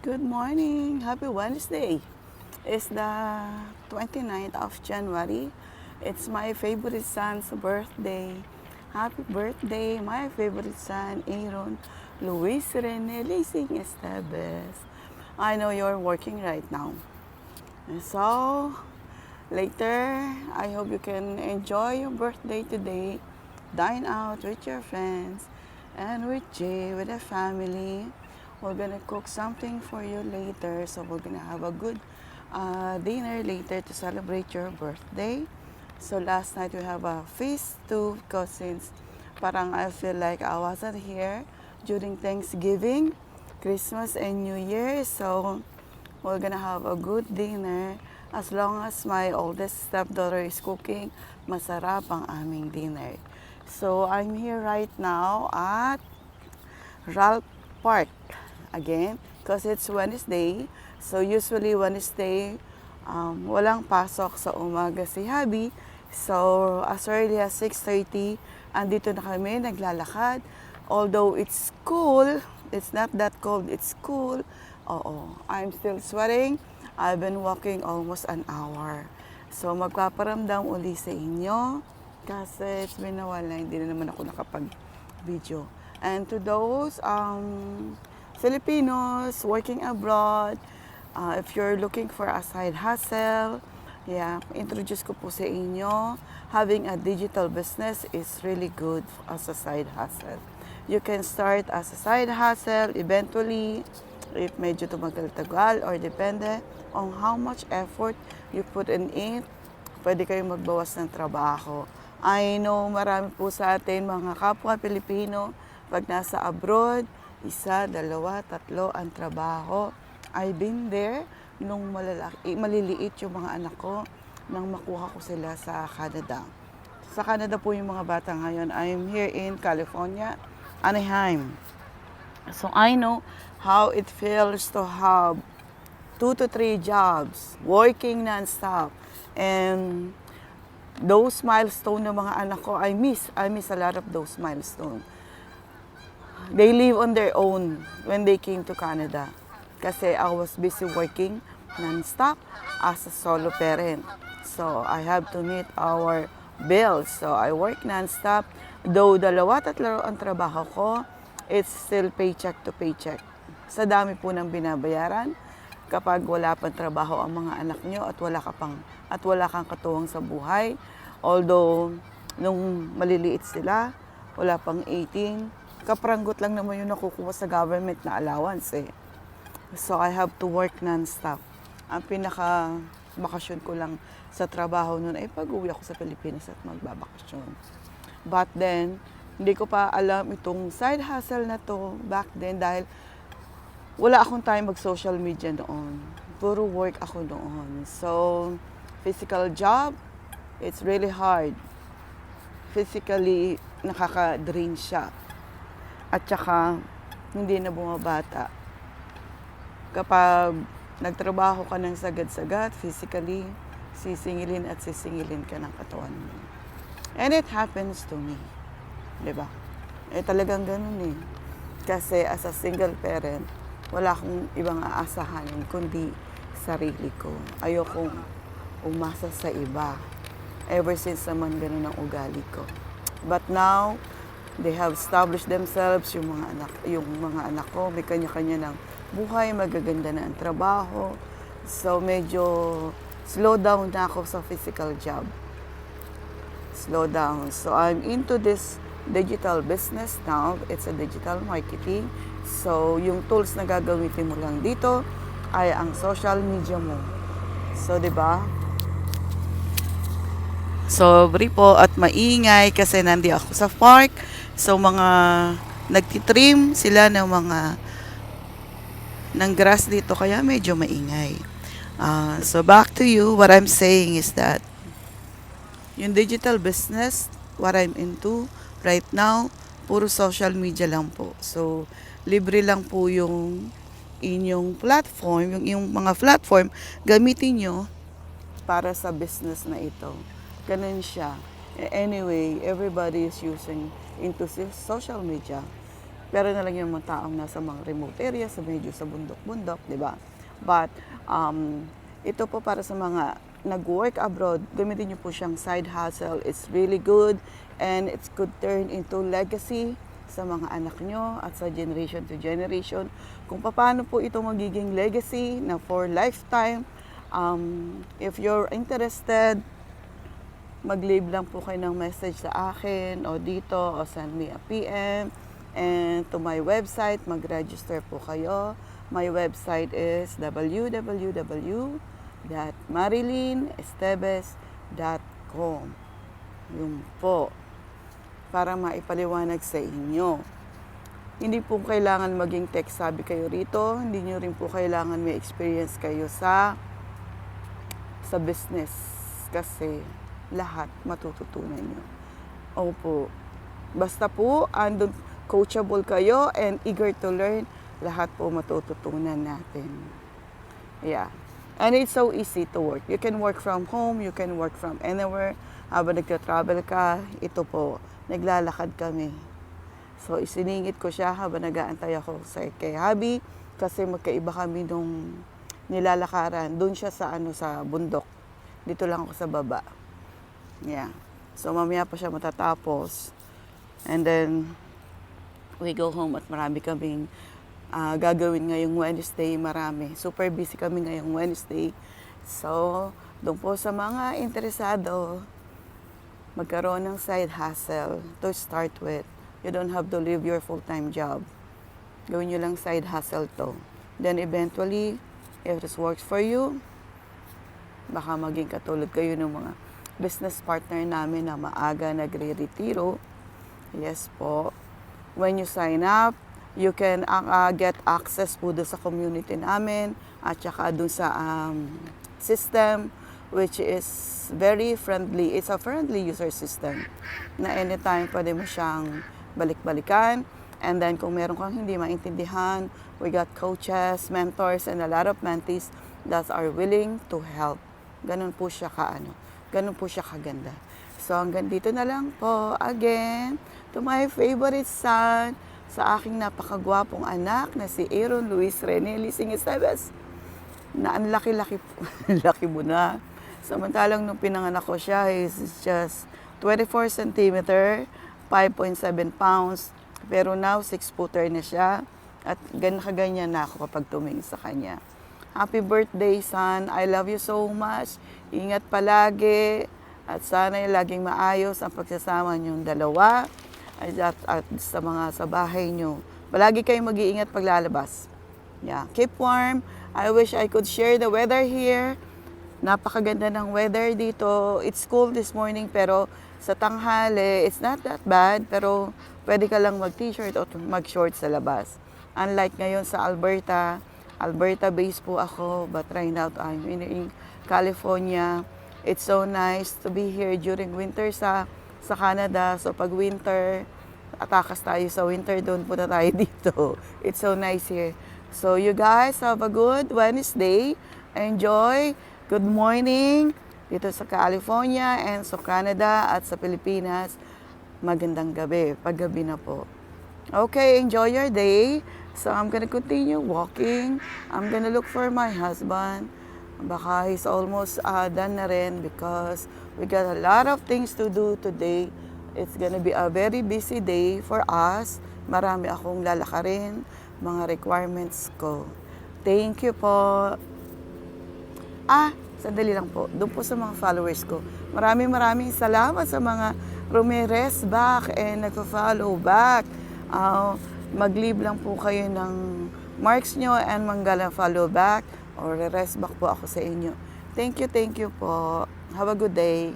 Good morning. Happy Wednesday. It's the 29th of January. It's my favorite son's birthday. Happy birthday, my favorite son, Aaron Luis Rene Lacing Estebes. I know you're working right now. And so, later, I hope you can enjoy your birthday today. Dine out with your friends and with Jay, with the family. We're gonna cook something for you later. So we're gonna have a good dinner later to celebrate your birthday. So last night we have a feast too because since parang I feel like I wasn't here during Thanksgiving, Christmas and New Year. So we're gonna have a good dinner as long as my oldest stepdaughter is cooking. Masarap ang aming dinner. So I'm here right now at Ralph Park again because it's Wednesday. So usually Wednesday, walang pasok sa umaga si Habi. So as early as 6:30, andito na kami naglalakad. Although it's cool, it's not that cold, it's cool. Oo, I'm still sweating. I've been walking almost an hour. So magpaparamdam uli sa inyo kasi it's been a while na hindi na naman ako nakapag-video. And to those Filipinos working abroad, if you're looking for a side hustle, introduce ko po sa inyo, having a digital business is really good as a side hustle. You can start as a side hustle eventually, if medyo tumagal-tagal or depende on how much effort you put in it, pwede kayong magbawas ng trabaho. I know marami po sa atin mga kapwa Pilipino, pag nasa abroad, 1, 2, 3 ang trabaho. I've been there nung maliliit yung mga anak ko nang makuha ko sila sa Canada. Sa Canada po yung mga bata ngayon. I'm here in California, Anaheim. So I know how it feels to have 2 to 3 jobs, working non-stop. And those milestones ng mga anak ko, I miss a lot of those milestones. They live on their own when they came to Canada. Kasi I was busy working non-stop as a solo parent. So I have to meet our bills. So I work non-stop. Though 2, 3 ang trabaho ko, it's still paycheck to paycheck. Sa dami po ng binabayaran kapag wala pang trabaho ang mga anak nyo at wala kang katuwang sa buhay. Although nung maliliit sila, wala pang 18, kapranggot lang naman yung nakukuha sa government na allowance eh. So I have to work non-stop. Ang pinaka-bakasyon ko lang sa trabaho noon ay pag-uwi ako sa Pilipinas at magbabakasyon. But then, hindi ko pa alam itong side hustle na to back then dahil wala akong time mag-social media noon. Puro work ako noon. So, physical job, it's really hard. Physically, nakaka-drain siya. At saka, hindi na bumabata. Kapag nagtrabaho ka ng sagad-sagad, physically, sisingilin ka ng katawan mo. And it happens to me. Diba? Talagang ganun eh. Kasi as a single parent, wala akong ibang aasahanin kundi sarili ko. Ayokong umasa sa iba. Ever since naman ganun ang ugali ko. But now, they have established themselves, yung mga anak ko, may kanya-kanya ng buhay, magaganda na ang trabaho. So medyo slow down na ako sa physical job. Slow down. So I'm into this digital business now. It's a digital marketing. So yung tools na gagamitin mo lang dito ay ang social media mo. So 'di ba? Sobre po at maingay kasi nandi ako sa park. So mga nagtitrim sila ng grass dito kaya medyo maingay. So back to you, what I'm saying is that yung digital business, what I'm into right now, puro social media lang po. So libre lang po yung inyong platform, yung mga platform, gamitin nyo para sa business na ito. Ganun siya. Anyway, everybody is using into social media. Pero na lang yung mga taong nasa mga remote areas, sa medyo sa bundok-bundok, di ba? But, ito po para sa mga nag-work abroad, gamitin niyo po siyang side hustle. It's really good and it could turn into legacy sa mga anak nyo at sa generation to generation. Kung paano po ito magiging legacy na for lifetime. If you're interested, mag-leave lang po kayo ng message sa akin o dito o send me a PM. And to my website, mag-register po kayo. My website is www.marilinestebes.com. Yun po. Para maipaliwanag sa inyo. Hindi po kailangan maging tech-savvy kayo rito. Hindi nyo rin po kailangan may experience kayo sa business. Kasi lahat matututunan nyo. Opo. Basta po, andun coachable kayo and eager to learn, lahat po matututunan natin. Yeah. And it's so easy to work. You can work from home, you can work from anywhere. Habang nagka-travel ka, ito po, naglalakad kami. So, isiningit ko siya habang nag-aantay ako kay Habi kasi magkaiba kami nung nilalakaran. Doon siya sa bundok. Dito lang ako sa baba. Yeah. So, mamaya pa siya matatapos. And then, we go home at marami kaming gagawin ngayong Wednesday. Marami. Super busy kami ngayong Wednesday. So, doon po sa mga interesado, magkaroon ng side hustle to start with. You don't have to leave your full-time job. Gawin nyo lang side hustle to. Then eventually, if this works for you, baka maging katulad kayo ng mga business partner namin na maaga nagre-retiro. Yes po. When you sign up, you can get access po doon sa community namin at saka doon sa system, which is very friendly. It's a friendly user system na anytime pwede mo siyang balik-balikan. And then kung meron kang hindi maintindihan, we got coaches, mentors, and a lot of mentees that are willing to help. Ganun po siya ganun po siya kaganda. So hanggang dito na lang po. Again, to my favorite son, sa aking napakagwapong anak na si Aaron Luis Rene Lising Estebes, na ang laki-laki laki mo na. Samantalang nung pinanganak ko siya, is just 24 cm, 5.7 pounds. Pero now, 6-footer na siya. At kaganyan na ako kapag tumingin sa kanya. Happy birthday, son. I love you so much. Ingat palagi. At sana laging maayos ang pagsasama niyong dalawa. At sa bahay niyo. Palagi kayong mag-iingat paglalabas. Yeah. Keep warm. I wish I could share the weather here. Napakaganda ng weather dito. It's cool this morning pero sa tanghali, it's not that bad. Pero pwede ka lang mag-t-shirt o mag-short sa labas. Unlike ngayon sa Alberta, Alberta-based po ako, but right now I'm in California. It's so nice to be here during winter sa Canada. So pag winter, atakas tayo sa winter, doon po na tayo dito. It's so nice here. So you guys have a good Wednesday. Enjoy. Good morning dito sa California and sa Canada at sa Pilipinas. Magandang gabi. Paggabi na po. Okay, enjoy your day. So I'm gonna continue walking. I'm gonna look for my husband. Baka he's almost done na rin because we got a lot of things to do today. It's gonna be a very busy day for us. Marami akong lalakarin, mga requirements ko. Thank you po. Sandali lang po. Doon po sa mga followers ko. Maraming salamat sa mga Ramirez back and nagpa-follow back. Mag-leave lang po kayo ng marks nyo and manggala follow back or rest back po ako sa inyo. Thank you po. Have a good day.